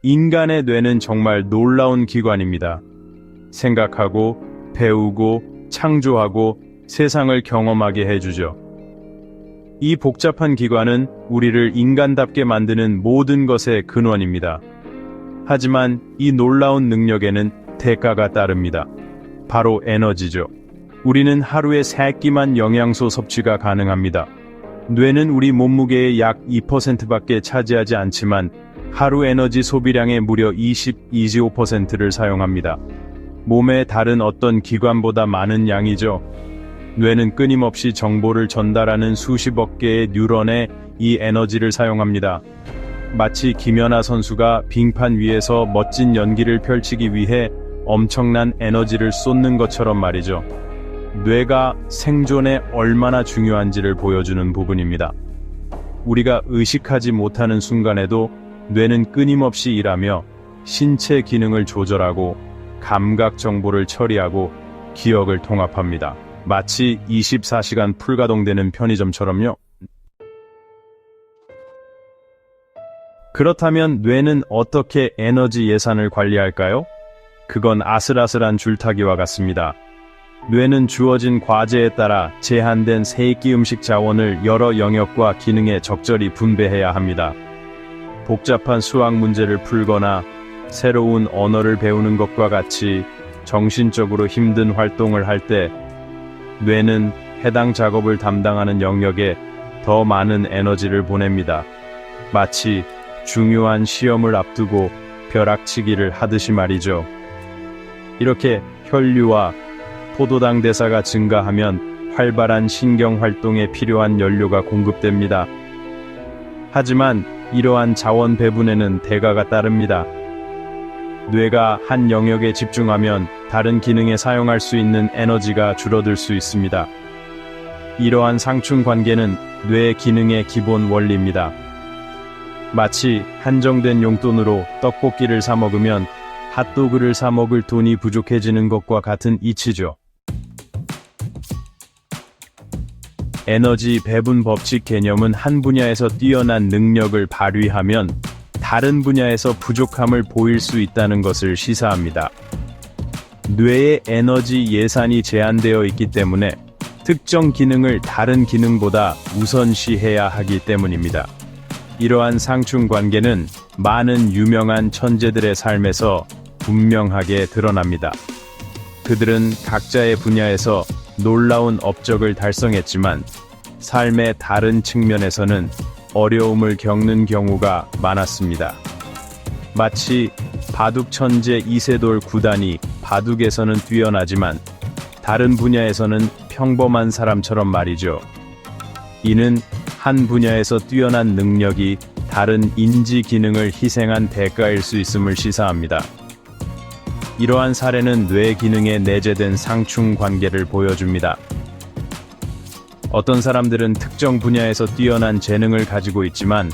인간의 뇌는 정말 놀라운 기관입니다. 생각하고, 배우고, 창조하고, 세상을 경험하게 해주죠. 이 복잡한 기관은 우리를 인간답게 만드는 모든 것의 근원입니다. 하지만 이 놀라운 능력에는 대가가 따릅니다. 바로 에너지죠. 우리는 하루에 3끼만 영양소 섭취가 가능합니다. 뇌는 우리 몸무게의 약 2%밖에 차지하지 않지만 하루 에너지 소비량의 무려 25%를 사용합니다. 몸의 다른 어떤 기관보다 많은 양이죠. 뇌는 끊임없이 정보를 전달하는 수십억 개의 뉴런에 이 에너지를 사용합니다. 마치 김연아 선수가 빙판 위에서 멋진 연기를 펼치기 위해 엄청난 에너지를 쏟는 것처럼 말이죠. 뇌가 생존에 얼마나 중요한지를 보여주는 부분입니다. 우리가 의식하지 못하는 순간에도 뇌는 끊임없이 일하며 신체 기능을 조절하고 감각 정보를 처리하고 기억을 통합합니다. 마치 24시간 풀가동되는 편의점처럼요. 그렇다면 뇌는 어떻게 에너지 예산을 관리할까요? 그건 아슬아슬한 줄타기와 같습니다. 뇌는 주어진 과제에 따라 제한된 세끼 음식 자원을 여러 영역과 기능에 적절히 분배해야 합니다. 복잡한 수학 문제를 풀거나 새로운 언어를 배우는 것과 같이 정신적으로 힘든 활동을 할 때 뇌는 해당 작업을 담당하는 영역에 더 많은 에너지를 보냅니다. 마치 중요한 시험을 앞두고 벼락치기를 하듯이 말이죠. 이렇게 혈류와 포도당 대사가 증가하면 활발한 신경 활동에 필요한 연료가 공급됩니다. 하지만 이러한 자원 배분에는 대가가 따릅니다. 뇌가 한 영역에 집중하면 다른 기능에 사용할 수 있는 에너지가 줄어들 수 있습니다. 이러한 상충 관계는 뇌 기능의 기본 원리입니다. 마치 한정된 용돈으로 떡볶이를 사 먹으면 핫도그를 사 먹을 돈이 부족해지는 것과 같은 이치죠. 에너지 배분 법칙 개념은 한 분야에서 뛰어난 능력을 발휘하면 다른 분야에서 부족함을 보일 수 있다는 것을 시사합니다. 뇌의 에너지 예산이 제한되어 있기 때문에 특정 기능을 다른 기능보다 우선시해야 하기 때문입니다. 이러한 상충 관계는 많은 유명한 천재들의 삶에서 분명하게 드러납니다. 그들은 각자의 분야에서 놀라운 업적을 달성했지만 삶의 다른 측면에서는 어려움을 겪는 경우가 많았습니다. 마치 바둑 천재 이세돌 구단이 바둑에서는 뛰어나지만 다른 분야에서는 평범한 사람처럼 말이죠. 이는 한 분야에서 뛰어난 능력이 다른 인지 기능을 희생한 대가일 수 있음을 시사합니다. 이러한 사례는 뇌 기능에 내재된 상충 관계를 보여줍니다. 어떤 사람들은 특정 분야에서 뛰어난 재능을 가지고 있지만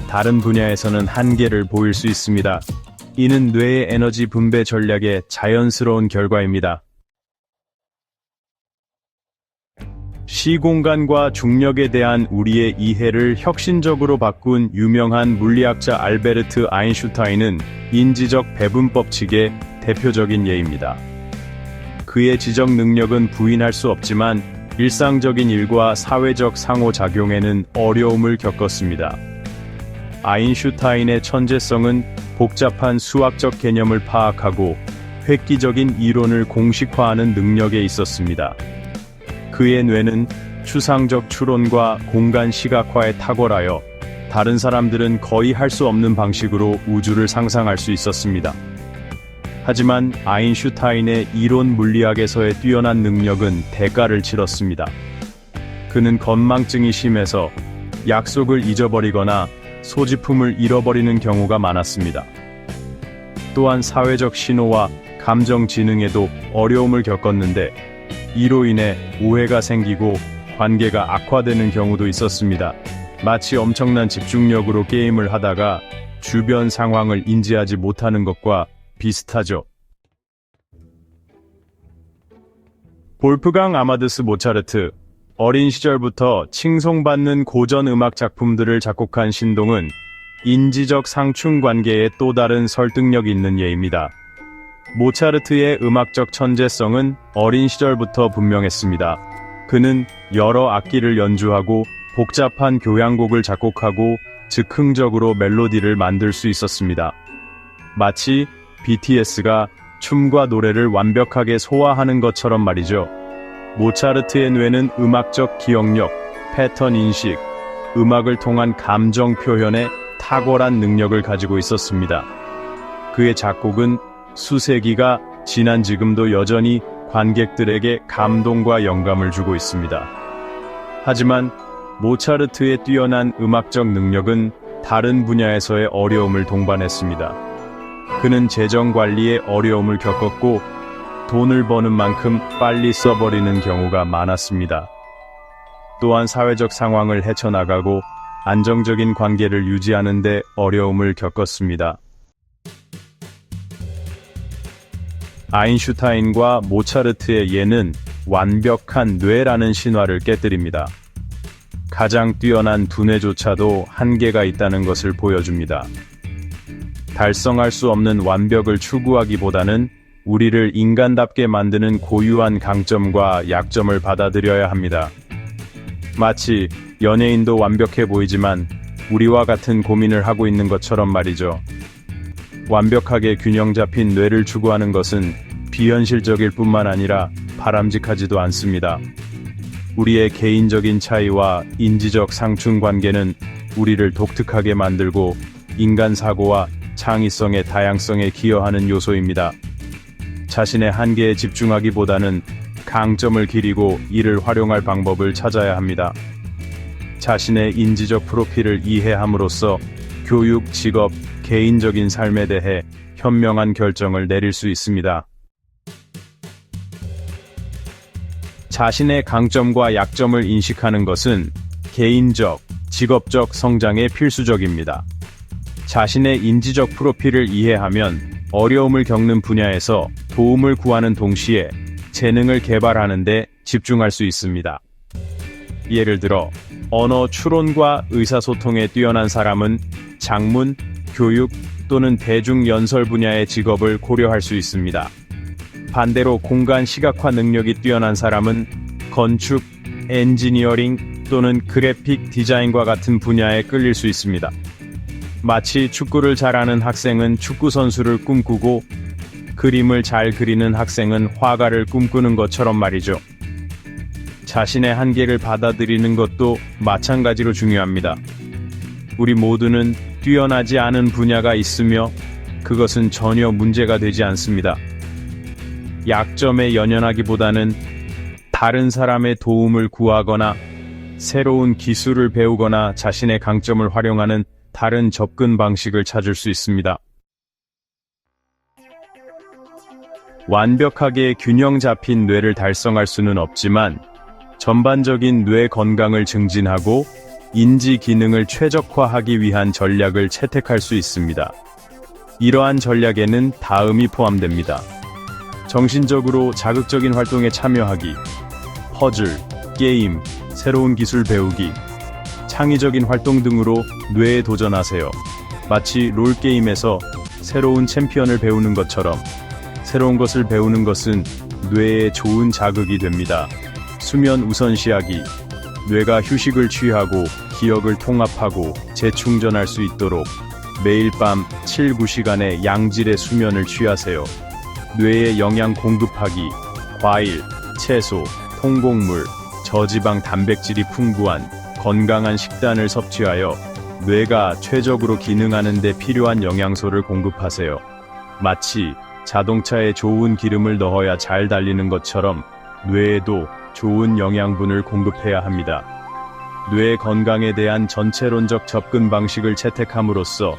다른 분야에서는 한계를 보일 수 있습니다. 이는 뇌의 에너지 분배 전략의 자연스러운 결과입니다. 시공간과 중력에 대한 우리의 이해를 혁신적으로 바꾼 유명한 물리학자 알베르트 아인슈타인은 인지적 배분 법칙의 대표적인 예입니다. 그의 지적 능력은 부인할 수 없지만 일상적인 일과 사회적 상호작용에는 어려움을 겪었습니다. 아인슈타인의 천재성은 복잡한 수학적 개념을 파악하고 획기적인 이론을 공식화하는 능력에 있었습니다. 그의 뇌는 추상적 추론과 공간 시각화에 탁월하여 다른 사람들은 거의 할 수 없는 방식으로 우주를 상상할 수 있었습니다. 하지만 아인슈타인의 이론 물리학에서의 뛰어난 능력은 대가를 치렀습니다. 그는 건망증이 심해서 약속을 잊어버리거나 소지품을 잃어버리는 경우가 많았습니다. 또한 사회적 신호와 감정 지능에도 어려움을 겪었는데 이로 인해 오해가 생기고 관계가 악화되는 경우도 있었습니다. 마치 엄청난 집중력으로 게임을 하다가 주변 상황을 인지하지 못하는 것과 비슷하죠. 볼프강 아마데스 모차르트, 어린 시절부터 칭송받는 고전 음악 작품들을 작곡한 신동은 인지적 상충 관계의 또 다른 설득력 있는 예입니다. 모차르트의 음악적 천재성은 어린 시절부터 분명했습니다. 그는 여러 악기를 연주하고 복잡한 교향곡을 작곡하고 즉흥적으로 멜로디를 만들 수 있었습니다. 마치 BTS가 춤과 노래를 완벽하게 소화하는 것처럼 말이죠. 모차르트의 뇌는 음악적 기억력, 패턴 인식, 음악을 통한 감정 표현에 탁월한 능력을 가지고 있었습니다. 그의 작곡은 수세기가 지난 지금도 여전히 관객들에게 감동과 영감을 주고 있습니다. 하지만 모차르트의 뛰어난 음악적 능력은 다른 분야에서의 어려움을 동반했습니다. 그는 재정 관리에 어려움을 겪었고 돈을 버는 만큼 빨리 써버리는 경우가 많았습니다. 또한 사회적 상황을 헤쳐나가고 안정적인 관계를 유지하는 데 어려움을 겪었습니다. 아인슈타인과 모차르트의 예는 완벽한 뇌라는 신화를 깨뜨립니다. 가장 뛰어난 두뇌조차도 한계가 있다는 것을 보여줍니다. 달성할 수 없는 완벽을 추구하기보다는 우리를 인간답게 만드는 고유한 강점과 약점을 받아들여야 합니다. 마치 연예인도 완벽해 보이지만 우리와 같은 고민을 하고 있는 것처럼 말이죠. 완벽하게 균형 잡힌 뇌를 추구하는 것은 비현실적일 뿐만 아니라 바람직하지도 않습니다. 우리의 개인적인 차이와 인지적 상충 관계는 우리를 독특하게 만들고 인간 사고와 창의성의 다양성에 기여하는 요소입니다. 자신의 한계에 집중하기보다는 강점을 기리고 이를 활용할 방법을 찾아야 합니다. 자신의 인지적 프로필을 이해함으로써 교육, 직업, 개인적인 삶에 대해 현명한 결정을 내릴 수 있습니다. 자신의 강점과 약점을 인식하는 것은 개인적, 직업적 성장에 필수적입니다. 자신의 인지적 프로필을 이해하면 어려움을 겪는 분야에서 도움을 구하는 동시에 재능을 개발하는 데 집중할 수 있습니다. 예를 들어, 언어 추론과 의사소통에 뛰어난 사람은 작문, 교육 또는 대중연설 분야의 직업을 고려할 수 있습니다. 반대로 공간 시각화 능력이 뛰어난 사람은 건축, 엔지니어링 또는 그래픽 디자인과 같은 분야에 끌릴 수 있습니다. 마치 축구를 잘하는 학생은 축구 선수를 꿈꾸고 그림을 잘 그리는 학생은 화가를 꿈꾸는 것처럼 말이죠. 자신의 한계를 받아들이는 것도 마찬가지로 중요합니다. 우리 모두는 뛰어나지 않은 분야가 있으며 그것은 전혀 문제가 되지 않습니다. 약점에 연연하기보다는 다른 사람의 도움을 구하거나 새로운 기술을 배우거나 자신의 강점을 활용하는 다른 접근 방식을 찾을 수 있습니다. 완벽하게 균형 잡힌 뇌를 달성할 수는 없지만 전반적인 뇌 건강을 증진하고 인지 기능을 최적화하기 위한 전략을 채택할 수 있습니다. 이러한 전략에는 다음이 포함됩니다. 정신적으로 자극적인 활동에 참여하기, 퍼즐, 게임, 새로운 기술 배우기, 창의적인 활동 등으로 뇌에 도전하세요. 마치 롤게임에서 새로운 챔피언을 배우는 것처럼 새로운 것을 배우는 것은 뇌에 좋은 자극이 됩니다. 수면 우선시하기, 뇌가 휴식을 취하고 기억을 통합하고 재충전할 수 있도록 매일 밤 7-9시간의 양질의 수면을 취하세요. 뇌에 영양 공급하기, 과일, 채소, 통곡물, 저지방 단백질이 풍부한 건강한 식단을 섭취하여 뇌가 최적으로 기능하는 데 필요한 영양소를 공급하세요. 마치 자동차에 좋은 기름을 넣어야 잘 달리는 것처럼 뇌에도 좋은 영양분을 공급해야 합니다. 뇌 건강에 대한 전체론적 접근 방식을 채택함으로써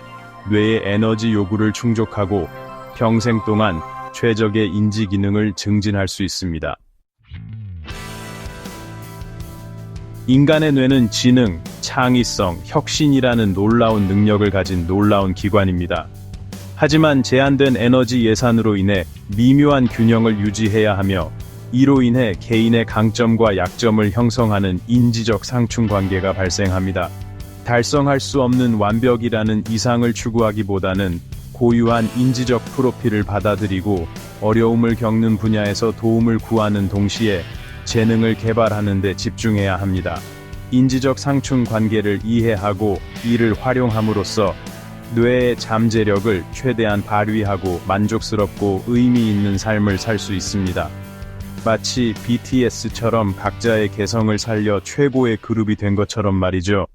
뇌의 에너지 요구를 충족하고 평생 동안 최적의 인지 기능을 증진할 수 있습니다. 인간의 뇌는 지능, 창의성, 혁신이라는 놀라운 능력을 가진 놀라운 기관입니다. 하지만 제한된 에너지 예산으로 인해 미묘한 균형을 유지해야 하며 이로 인해 개인의 강점과 약점을 형성하는 인지적 상충 관계가 발생합니다. 달성할 수 없는 완벽이라는 이상을 추구하기보다는 고유한 인지적 프로필을 받아들이고 어려움을 겪는 분야에서 도움을 구하는 동시에 재능을 개발하는 데 집중해야 합니다. 인지적 상충 관계를 이해하고 이를 활용함으로써 뇌의 잠재력을 최대한 발휘하고 만족스럽고 의미 있는 삶을 살 수 있습니다. 마치 BTS처럼 각자의 개성을 살려 최고의 그룹이 된 것처럼 말이죠.